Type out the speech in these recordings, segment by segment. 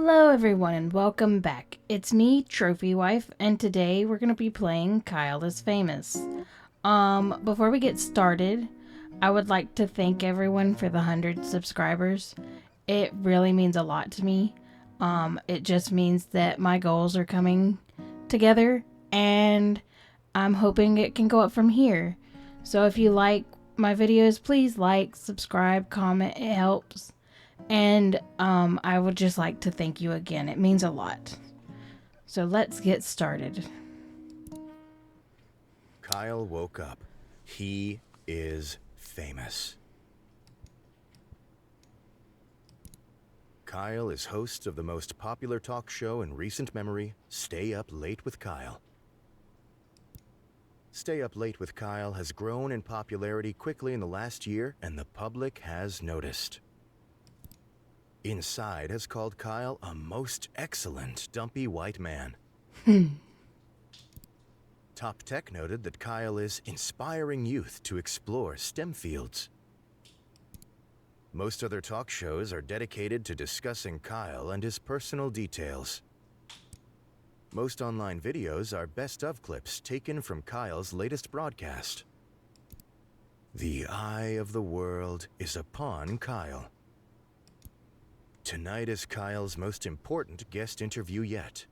Hello everyone and welcome back. It's me, Trophy Wife, and today we're going to be playing Kyle is Famous. Before we get started, I would like to thank everyone for the 100 subscribers. It really means a lot to me. It just means that my goals are coming together and I'm hoping it can go up from here. So if you like my videos, please like, subscribe, comment, it helps. And I would just like to thank you again. It means a lot. So let's get started. Kyle woke up. He is famous. Kyle is host of the most popular talk show in recent memory, Stay Up Late with Kyle. Stay Up Late with Kyle has grown in popularity quickly in the last year, and the public has noticed. Inside has called Kyle a most excellent dumpy white man. Top Tech noted that Kyle is inspiring youth to explore STEM fields. Most other talk shows are dedicated to discussing Kyle and his personal details. Most online videos are best-of clips taken from Kyle's latest broadcast. The eye of the world is upon Kyle. Tonight is Kyle's most important guest interview yet.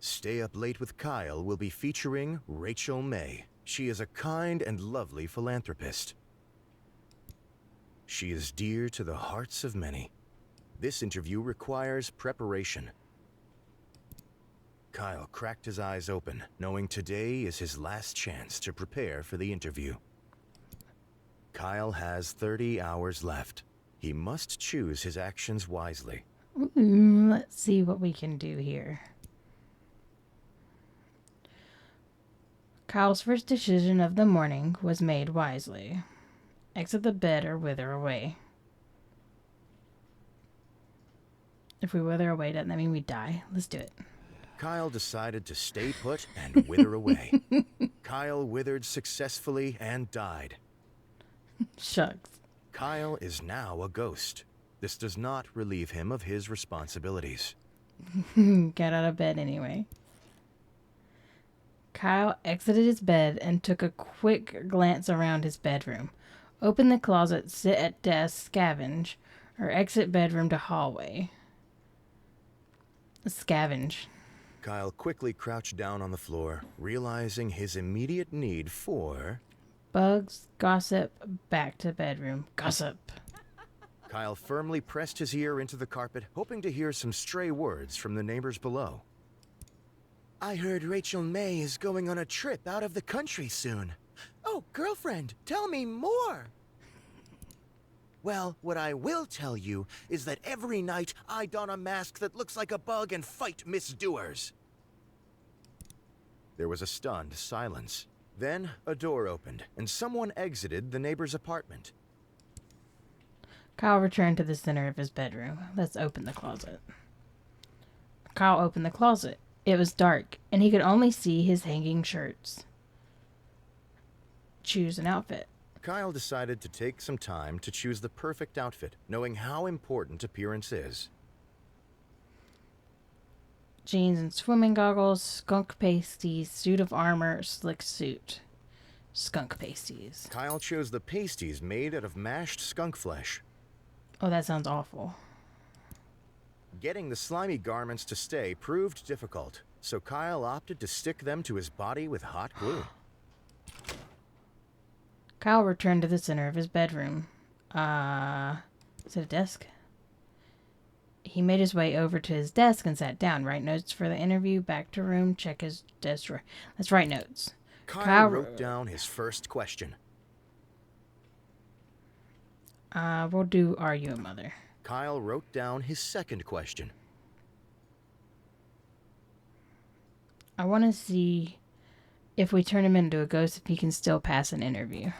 Stay Up Late with Kyle will be featuring Rachel May. She is a kind and lovely philanthropist. She is dear to the hearts of many. This interview requires preparation. Kyle cracked his eyes open, knowing today is his last chance to prepare for the interview. Kyle has 30 hours left. He must choose his actions wisely. Let's see what we can do here. Kyle's first decision of the morning was made wisely. Exit the bed or wither away. If we wither away, doesn't that mean we die? Let's do it. Kyle decided to stay put and wither away. Kyle withered successfully and died. Shucks. Kyle is now a ghost. This does not relieve him of his responsibilities. Get out of bed anyway. Kyle exited his bed and took a quick glance around his bedroom. Open the closet, sit at desk, scavenge, or exit bedroom to hallway. Scavenge. Kyle quickly crouched down on the floor, realizing his immediate need for... Bugs, gossip, back to bedroom. Gossip. Kyle firmly pressed his ear into the carpet, hoping to hear some stray words from the neighbors below. I heard Rachel May is going on a trip out of the country soon. Oh, girlfriend, tell me more. Well, what I will tell you is that every night I don a mask that looks like a bug and fight misdoers. There was a stunned silence. Then a door opened, and someone exited the neighbor's apartment. Kyle returned to the center of his bedroom. Let's open the closet. Kyle opened the closet. It was dark, and he could only see his hanging shirts. Choose an outfit. Kyle decided to take some time to choose the perfect outfit, knowing how important appearance is. Jeans and swimming goggles, skunk pasties, suit of armor, slick suit. Skunk pasties. Kyle chose the pasties made out of mashed skunk flesh. Oh, that sounds awful. Getting the slimy garments to stay proved difficult, so Kyle opted to stick them to his body with hot glue. Kyle returned to the center of his bedroom. Is it a desk? He made his way over to his desk and sat down. Write notes for the interview. Back to room. Check his desk drawer. Let's write notes. Kyle wrote down his first question. We'll do Are You a Mother? Kyle wrote down his second question. I want to see if we turn him into a ghost, if he can still pass an interview.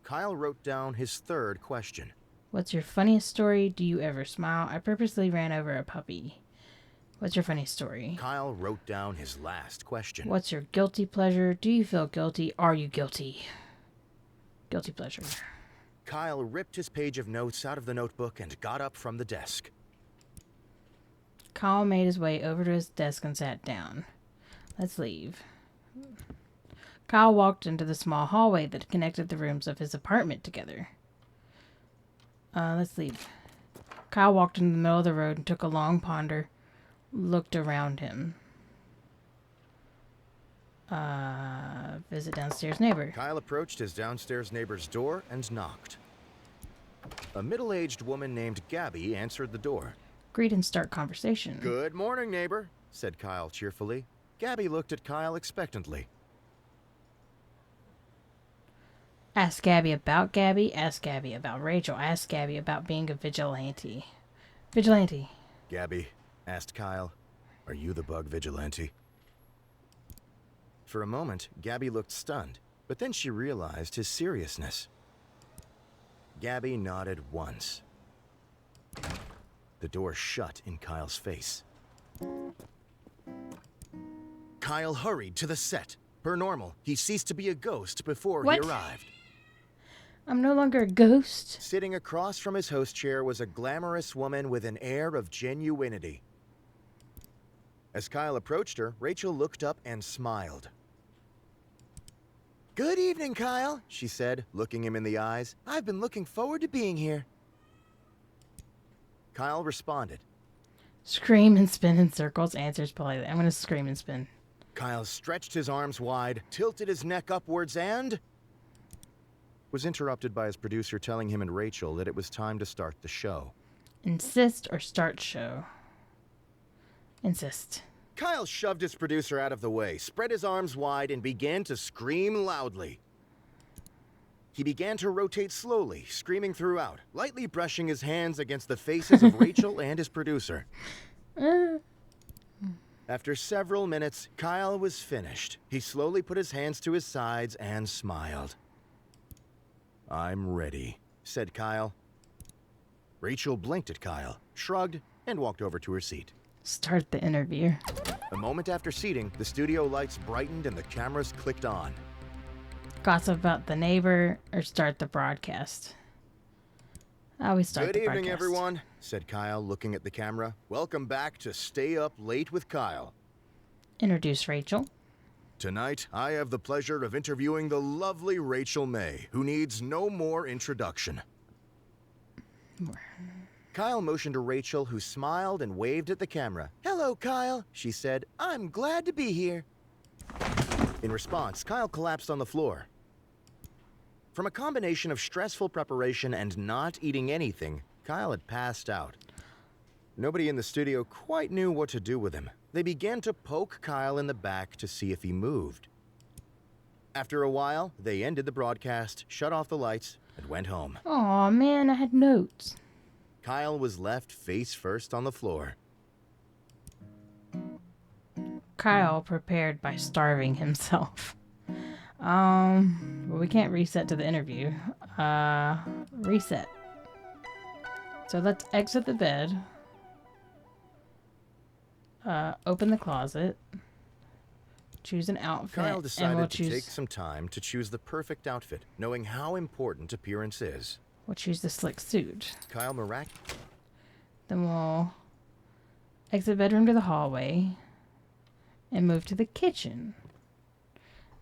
Kyle wrote down his third question. What's your funniest story? Do you ever smile? I purposely ran over a puppy. What's your funniest story? Kyle wrote down his last question. What's your guilty pleasure? Do you feel guilty? Are you guilty? Guilty pleasure. Kyle ripped his page of notes out of the notebook and got up from the desk. Kyle made his way over to his desk and sat down. Let's leave. Kyle walked into the small hallway that connected the rooms of his apartment together. Let's leave. Kyle walked in the middle of the road and took a long ponder, looked around him. Visit downstairs neighbor. Kyle approached his downstairs neighbor's door and knocked. A middle-aged woman named Gabby answered the door. Greet and start conversation. Good morning, neighbor, said Kyle cheerfully. Gabby looked at Kyle expectantly. Ask Gabby about Gabby. Ask Gabby about Rachel. Ask Gabby about being a vigilante. Vigilante. Gabby asked Kyle, "Are you the bug vigilante?" For a moment, Gabby looked stunned, but then she realized his seriousness. Gabby nodded once. The door shut in Kyle's face. Kyle hurried to the set. Per normal, he ceased to be a ghost before What? he arrived. I'm no longer a ghost. Sitting across from his host chair was a glamorous woman with an air of genuinity. As Kyle approached her, Rachel looked up and smiled. "Good evening, Kyle," she said, looking him in the eyes. "I've been looking forward to being here." Kyle responded. Scream and spin in circles. Answers politely. I'm going to scream and spin. Kyle stretched his arms wide, tilted his neck upwards, and was interrupted by his producer telling him and Rachel that it was time to start the show. Insist or start show? Insist. Kyle shoved his producer out of the way, spread his arms wide, and began to scream loudly. He began to rotate slowly, screaming throughout, lightly brushing his hands against the faces of Rachel and his producer. After several minutes, Kyle was finished. He slowly put his hands to his sides and smiled. "I'm ready," said Kyle. Rachel blinked at Kyle, shrugged, and walked over to her seat. Start the interview. A moment after seating, the studio lights brightened and the cameras clicked on. Gossip about the neighbor or start the broadcast? I always start Good the evening, broadcast. everyone, said Kyle, looking at the camera. Welcome back to Stay Up Late with Kyle. Introduce Rachel. Tonight, I have the pleasure of interviewing the lovely Rachel May, who needs no more introduction. Kyle motioned to Rachel, who smiled and waved at the camera. "Hello, Kyle," she said. "I'm glad to be here." In response, Kyle collapsed on the floor. From a combination of stressful preparation and not eating anything, Kyle had passed out. Nobody in the studio quite knew what to do with him. They began to poke Kyle in the back to see if he moved. After a while, they ended the broadcast, shut off the lights, and went home. Aw, man, I had notes. Kyle was left face first on the floor. Kyle prepared by starving himself. Well, we can't reset to the interview. Reset. So let's exit the bed. Open the closet. Choose an outfit. Kyle and decided we'll to choose, take some time to choose the perfect outfit, knowing how important appearance is. we'll choose the slick suit. Kyle Then we'll exit bedroom to the hallway and move to the kitchen.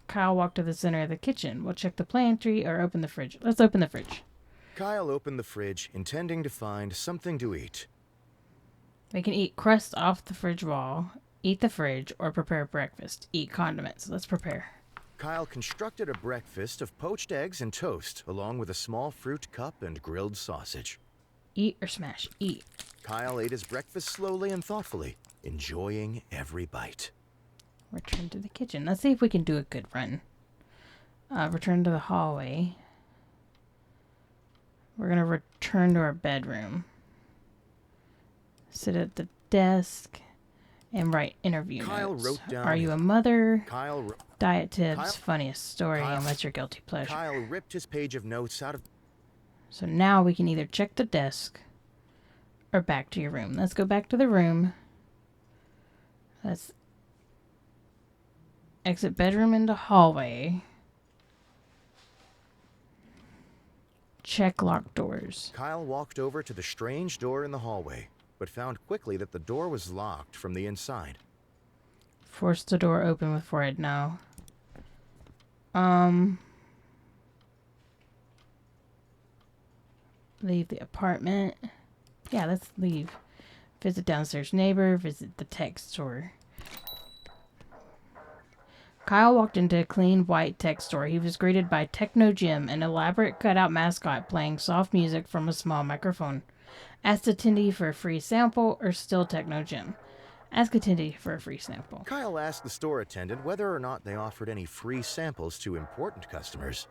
Kyle walked to the center of the kitchen. We'll check the pantry or open the fridge. Let's open the fridge. Kyle opened the fridge, intending to find something to eat. We can eat crust off the fridge wall, eat the fridge, or prepare breakfast. Eat condiments. Let's prepare. Kyle constructed a breakfast of poached eggs and toast, along with a small fruit cup and grilled sausage. Eat or smash? Eat. Kyle ate his breakfast slowly and thoughtfully, enjoying every bite. Return to the kitchen. Let's see if we can do a good run. Return to the hallway. We're going to return to our bedroom. Sit at the desk and write interview Kyle notes. wrote down Are you a mother? Kyle Diet tips, Kyle- funniest story, Kyle- and what's your guilty pleasure? Kyle ripped his page of notes out of... So now we can either check the desk or back to your room. Let's go back to the room. Let's exit bedroom into hallway. Check locked doors. Kyle walked over to the strange door in the hallway, but found quickly that the door was locked from the inside. Force the door open with forehead. No. Leave the apartment. Yeah, let's leave. Visit downstairs neighbor. Visit the tech store. Kyle walked into a clean white tech store. He was greeted by Techno Jim, an elaborate cutout mascot playing soft music from a small microphone. Asked attendee for a free sample or still Techno Jim. Ask attendee for a free sample. Kyle asked the store attendant whether or not they offered any free samples to important customers.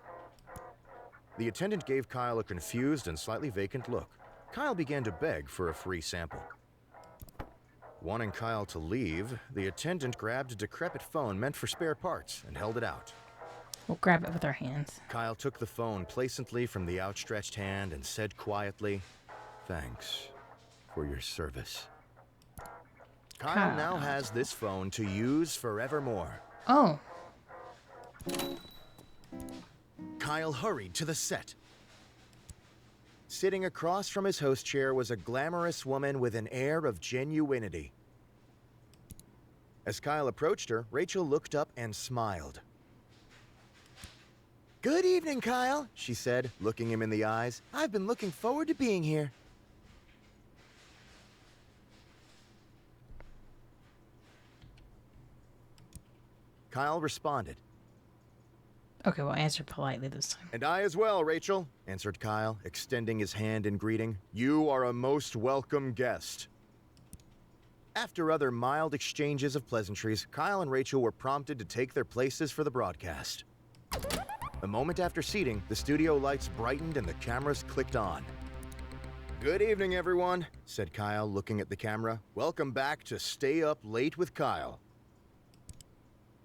The attendant gave Kyle a confused and slightly vacant look. Kyle began to beg for a free sample. Wanting Kyle to leave, the attendant grabbed a decrepit phone meant for spare parts and held it out. We'll grab it with our hands. Kyle took the phone placently from the outstretched hand and said quietly, "Thanks for your service." Kyle now has this phone to use forevermore. Oh. Kyle hurried to the set. Sitting across from his host chair was a glamorous woman with an air of genuinity. As Kyle approached her, Rachel looked up and smiled. "Good evening, Kyle," she said, looking him in the eyes. "I've been looking forward to being here." Kyle responded. Okay, we'll answer politely this time. "And I as well, Rachel," answered Kyle, extending his hand in greeting. "You are a most welcome guest." After other mild exchanges of pleasantries, Kyle and Rachel were prompted to take their places for the broadcast. A moment after seating, the studio lights brightened and the cameras clicked on. "Good evening, everyone," said Kyle, looking at the camera. "Welcome back to Stay Up Late with Kyle.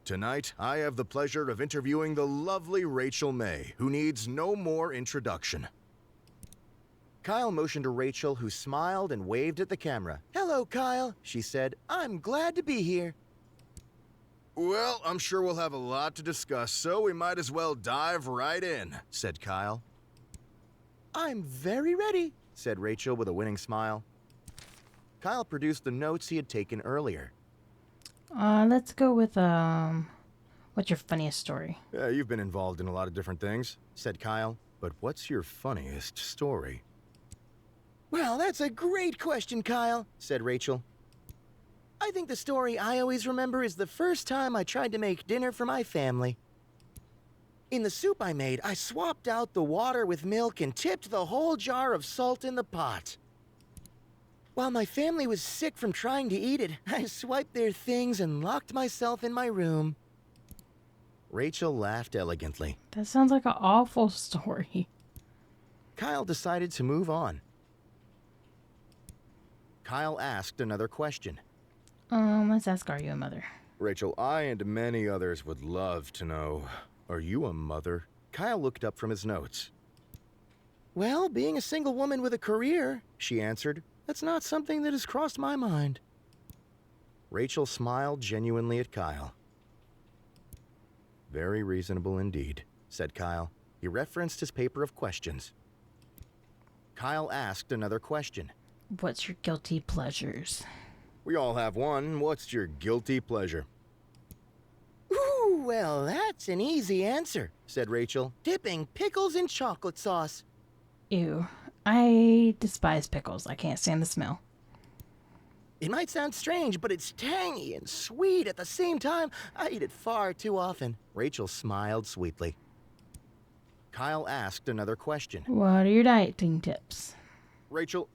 Tonight, I have the pleasure of interviewing the lovely Rachel May, who needs no more introduction." Kyle motioned to Rachel, who smiled and waved at the camera. "Hello, Kyle," she said. "I'm glad to be here." "Well, I'm sure we'll have a lot to discuss, so we might as well dive right in," said Kyle. "I'm very ready," said Rachel with a winning smile. Kyle produced the notes he had taken earlier. Let's go with, what's your funniest story? You've been involved in a lot of different things, said Kyle. But what's your funniest story? "Well, that's a great question, Kyle," said Rachel. "I think the story I always remember is the first time I tried to make dinner for my family. In the soup I made, I swapped out the water with milk and tipped the whole jar of salt in the pot. While my family was sick from trying to eat it, I swiped their things and locked myself in my room." Rachel laughed elegantly. That sounds like an awful story. Kyle decided to move on. Kyle asked another question. Let's ask, are you a mother? "Rachel, I and many others would love to know, are you a mother?" Kyle looked up from his notes. "Well, being a single woman with a career," she answered, "that's not something that has crossed my mind." Rachel smiled genuinely at Kyle. "Very reasonable indeed," said Kyle. He referenced his paper of questions. Kyle asked another question. What's your guilty pleasures? "We all have one. What's your guilty pleasure?" "Ooh, well, that's an easy answer," said Rachel. "Dipping pickles in chocolate sauce." Ew. I despise pickles. I can't stand the smell. "It might sound strange, but it's tangy and sweet at the same time. I eat it far too often." Rachel smiled sweetly. Kyle asked another question. What are your dieting tips? "Rachel,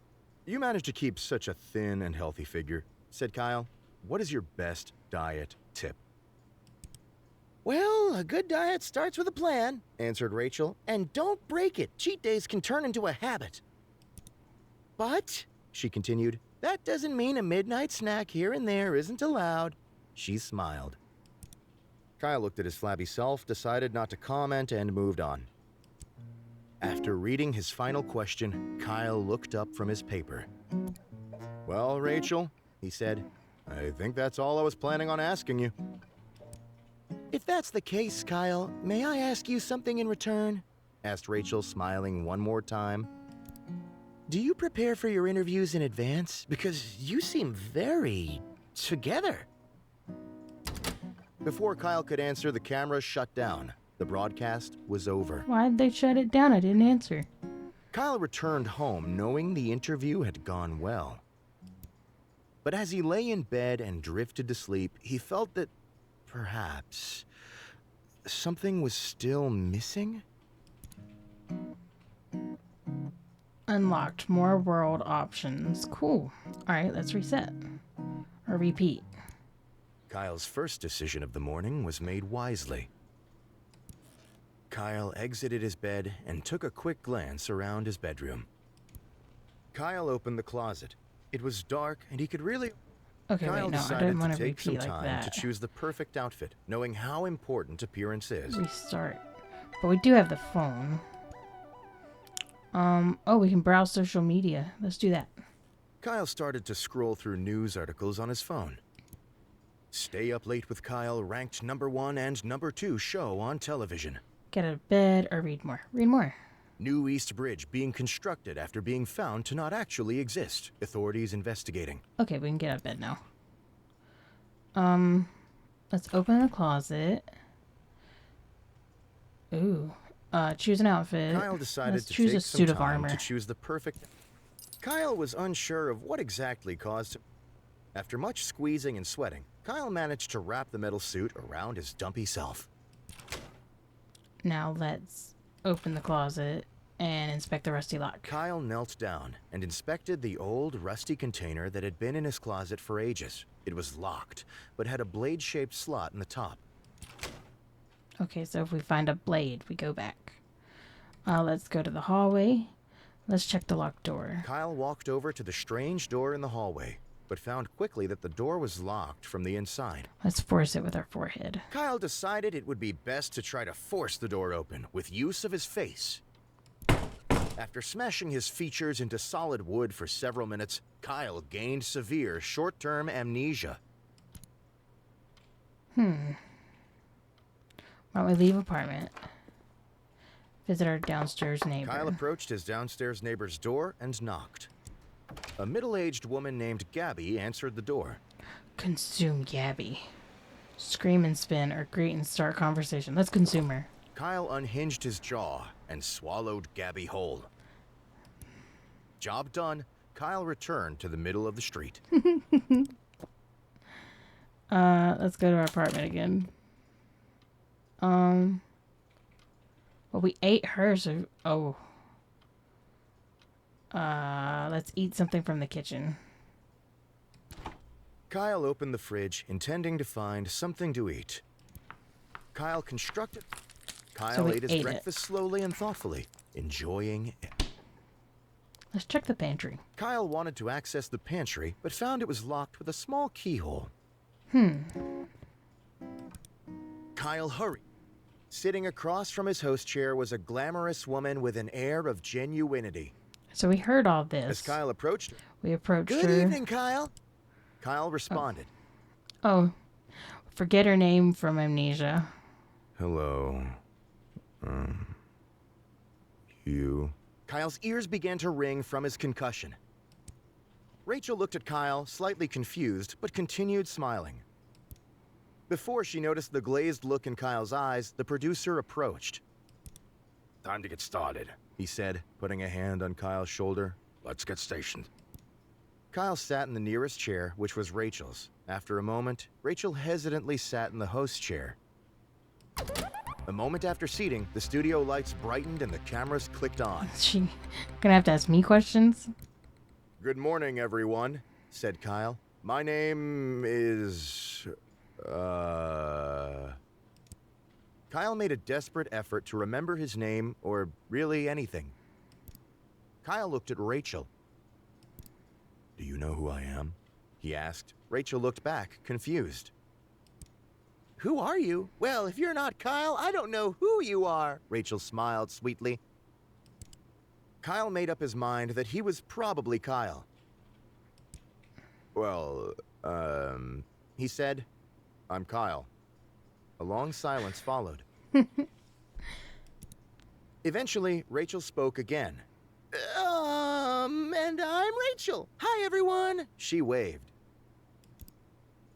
you manage to keep such a thin and healthy figure," said Kyle. "What is your best diet tip?" "Well, a good diet starts with a plan," answered Rachel. "And don't break it. Cheat days can turn into a habit." "But," she continued, "that doesn't mean a midnight snack here and there isn't allowed." She smiled. Kyle looked at his flabby self, decided not to comment, and moved on. After reading his final question, Kyle looked up from his paper. "Well, Rachel," he said, "I think that's all I was planning on asking you." "If that's the case, Kyle, may I ask you something in return?" asked Rachel, smiling one more time. do you prepare for your interviews in advance? Because you seem very together. Before Kyle could answer, the camera shut down. The broadcast was over. Why'd they shut it down? I didn't answer. Kyle returned home knowing the interview had gone well. But as he lay in bed and drifted to sleep, he felt that perhaps something was still missing. Unlocked more world options. Cool. Alright, let's reset. Or repeat. Kyle's first decision of the morning was made wisely. Kyle exited his bed and took a quick glance around his bedroom. Kyle opened the closet. It was dark and he could really... Okay, Kyle wait, no, I decided didn't to want to take some repeat like time to that. choose the perfect outfit, knowing how important appearance is. Restart. But we do have the phone. Oh, we can browse social media. Let's do that. Kyle started to scroll through news articles on his phone. Stay Up Late with Kyle ranked #1 and #2 show on television. Get out of bed or read more. Read more. New East Bridge being constructed after being found to not actually exist. Authorities investigating. Okay, we can get out of bed now. Let's open the closet. Ooh. Choose an outfit. Kyle decided Let's to choose take a some suit of time armor. to choose the perfect... Kyle was unsure of what exactly caused him. After much squeezing and sweating, Kyle managed to wrap the metal suit around his dumpy self. Now let's open the closet and inspect the rusty lock. Kyle knelt down and inspected the old, rusty container that had been in his closet for ages. It was locked, but had a blade-shaped slot in the top. Okay, so if we find a blade, we go back. Let's go to the hallway. Let's check the locked door. Kyle walked over to the strange door in the hallway, but found quickly that the door was locked from the inside. Let's force it with our forehead. Kyle decided it would be best to try to force the door open with use of his face. After smashing his features into solid wood for several minutes, Kyle gained severe short-term amnesia. Why don't we leave apartment? Visit our downstairs neighbor. Kyle approached his downstairs neighbor's door and knocked. A middle-aged woman named Gabby answered the door. Consume Gabby. Scream and spin or greet and start conversation. Let's consume her. Kyle unhinged his jaw and swallowed Gabby whole. Job done, Kyle returned to the middle of the street. Let's go to our apartment again. Well, we ate her, so... Oh. Let's eat something from the kitchen. Kyle opened the fridge, intending to find something to eat. Kyle we ate his ate it. breakfast slowly and thoughtfully, enjoying it. Let's check the pantry. Kyle wanted to access the pantry, but found it was locked with a small keyhole. Kyle hurried. Sitting across from his host chair was a glamorous woman with an air of genuinity. So we heard all this. As Kyle approached her, We approached "Good her. evening, Kyle." Kyle responded. Oh. Forget her name from Amnesia. "Hello. You?" Kyle's ears began to ring from his concussion. Rachel looked at Kyle, slightly confused, but continued smiling. Before she noticed the glazed look in Kyle's eyes, the producer approached. "Time to get started," he said, putting a hand on Kyle's shoulder. "Let's get stationed." Kyle sat in the nearest chair, which was Rachel's. After a moment, Rachel hesitantly sat in the host chair. A moment after seating, the studio lights brightened and the cameras clicked on. Is she gonna have to ask me questions? "Good morning, everyone," said Kyle. "My name is... Kyle made a desperate effort to remember his name, or really anything. Kyle looked at Rachel. "Do you know who I am?" he asked. Rachel looked back, confused. "Who are you? Well, if you're not Kyle, I don't know who you are," Rachel smiled sweetly. Kyle made up his mind that he was probably Kyle. "Well, he said, I'm Kyle." A long silence followed. Eventually, Rachel spoke again. Rachel! Hi, everyone! She waved.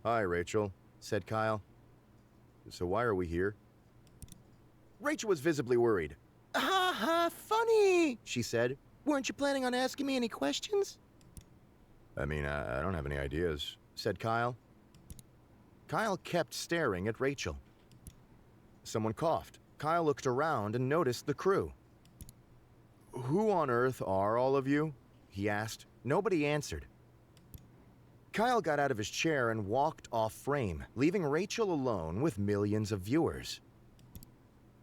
Hi, Rachel, said Kyle. So why are we here? Rachel was visibly worried. Ha ha, funny, she said. Weren't you planning on asking me any questions? I mean, I don't have any ideas, said Kyle. Kyle kept staring at Rachel. Someone coughed. Kyle looked around and noticed the crew. Who on earth are all of you? He asked. Nobody answered. Kyle got out of his chair and walked off frame, leaving Rachel alone with millions of viewers.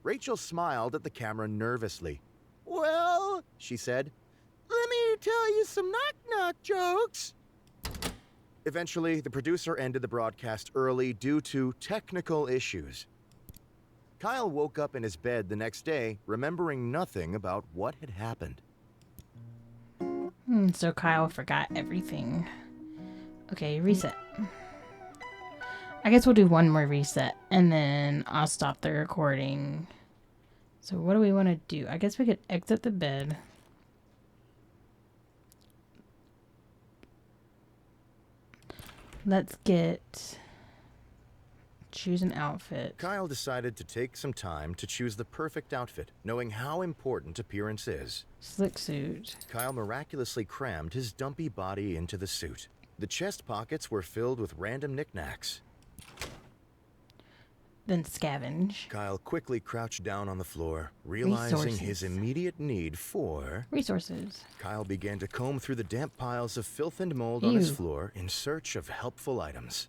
Rachel smiled at the camera nervously. Well, she said, let me tell you some knock-knock jokes. Eventually, the producer ended the broadcast early due to technical issues. Kyle woke up in his bed the next day, remembering nothing about what had happened. So Kyle forgot everything. Okay, reset. I guess we'll do one more reset, and then I'll stop the recording. So what do we want to do? I guess we could exit the bed. Let's choose an outfit. Kyle decided to take some time to choose the perfect outfit, knowing how important appearance is. Slick suit. Kyle miraculously crammed his dumpy body into the suit. The chest pockets were filled with random knickknacks. Then scavenge. Kyle quickly crouched down on the floor, realizing his immediate need for resources. Kyle began to comb through the damp piles of filth and mold on his floor in search of helpful items.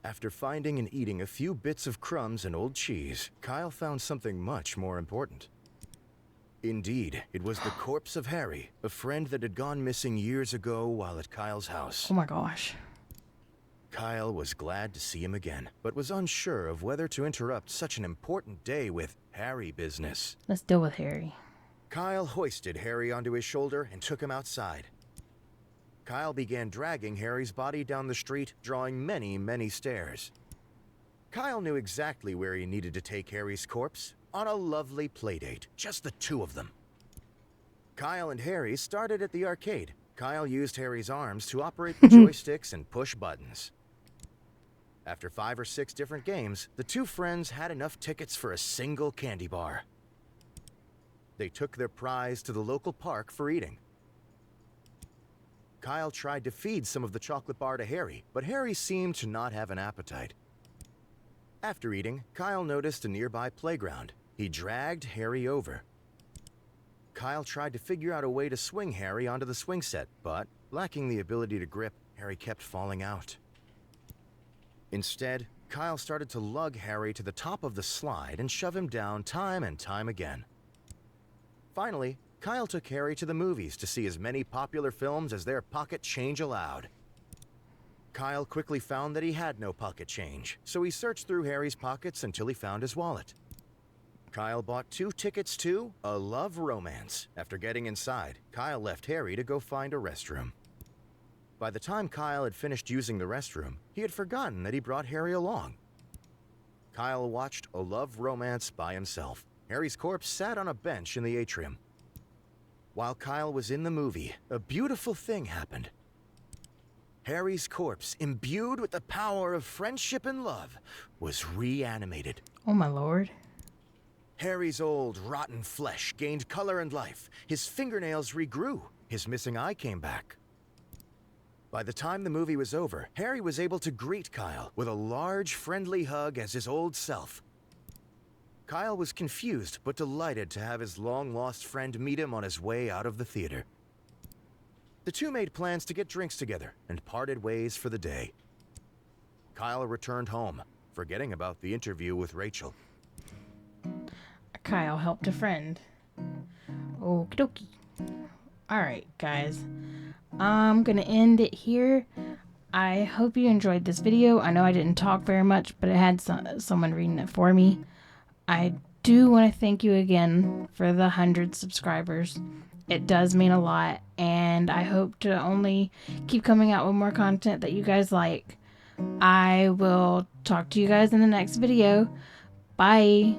After finding and eating a few bits of crumbs and old cheese, Kyle found something much more important. Indeed, it was the corpse of Harry, a friend that had gone missing years ago while at Kyle's house. Oh my gosh. Kyle was glad to see him again, but was unsure of whether to interrupt such an important day with Harry business. Let's deal with Harry. Kyle hoisted Harry onto his shoulder and took him outside. Kyle began dragging Harry's body down the street, drawing many, many stares. Kyle knew exactly where he needed to take Harry's corpse, on a lovely playdate, just the two of them. Kyle and Harry started at the arcade. Kyle used Harry's arms to operate the joysticks and push buttons. After 5 or 6 different games, the two friends had enough tickets for a single candy bar. They took their prize to the local park for eating. Kyle tried to feed some of the chocolate bar to Harry, but Harry seemed to not have an appetite. After eating, Kyle noticed a nearby playground. He dragged Harry over. Kyle tried to figure out a way to swing Harry onto the swing set, but, lacking the ability to grip, Harry kept falling out. Instead, Kyle started to lug Harry to the top of the slide and shove him down time and time again. Finally, Kyle took Harry to the movies to see as many popular films as their pocket change allowed. Kyle quickly found that he had no pocket change, so he searched through Harry's pockets until he found his wallet. Kyle bought 2 tickets to A Love Romance. After getting inside, Kyle left Harry to go find a restroom. By the time Kyle had finished using the restroom, he had forgotten that he brought Harry along. Kyle watched A Love Romance by himself. Harry's corpse sat on a bench in the atrium. While Kyle was in the movie, a beautiful thing happened. Harry's corpse, imbued with the power of friendship and love, was reanimated. Oh my lord. Harry's old, rotten flesh gained color and life. His fingernails regrew. His missing eye came back. By the time the movie was over, Harry was able to greet Kyle with a large, friendly hug as his old self. Kyle was confused but delighted to have his long-lost friend meet him on his way out of the theater. The two made plans to get drinks together and parted ways for the day. Kyle returned home, forgetting about the interview with Rachel. Kyle helped a friend. Okie dokie. Alright, guys. I'm gonna end it here. I hope you enjoyed this video. I know I didn't talk very much, but it had someone reading it for me. I do want to thank you again for the 100 subscribers. It does mean a lot, and I hope to only keep coming out with more content that you guys like. I will talk to you guys in the next video. Bye.